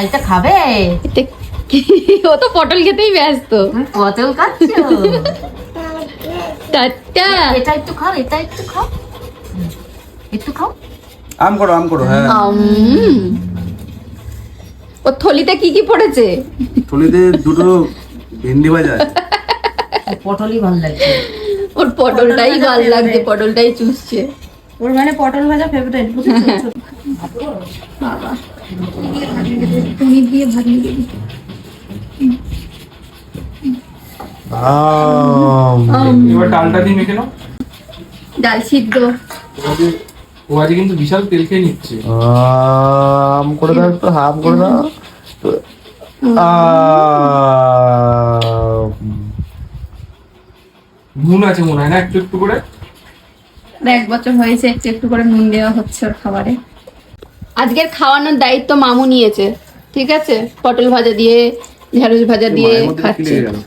এটা খাবে? এটা কি? ও তো পটল খেতেই ব্যস্ত। পটল খাচ্ছো? টাটা। এটা একটু খাও, এটা একটু খাও, একটু খাও। আম করো হ্যাঁ। ও থলিতে কি কি পড়েছে? থলিতে দুটো ভেন্ডি ভাজা আছে। পটলই ভালো লাগছে। ওর পটলটাই ভালো লাগছে, পটলটাই চুষছে। ওর মানে পটল ভাজা ফেভারিট। বাবা পনির দিয়ে ভাত নিয়ে দিবি। এবার ডালটা দিয়ে মেখে নাও। ডাল সিদ্ধ। ও আজকে কিন্তু বিশাল তেল খেয়ে নিচ্ছে। আম করে দাও একটু, হাম করে দাও। নুন আছে মনে হয় না একটু একটু করে? 1 বছর হয়েছে, একটু একটু করে নুন দেওয়া হচ্ছে ওর খাবারে। আজকের খাওয়ানোর দায়িত্ব মামু নিয়েছে, ঠিক আছে? পটল ভাজা দিয়ে, ঢেঁড়স ভাজা দিয়ে মায়ের মধ্যে কি খাচ্ছে। লেগে গেল?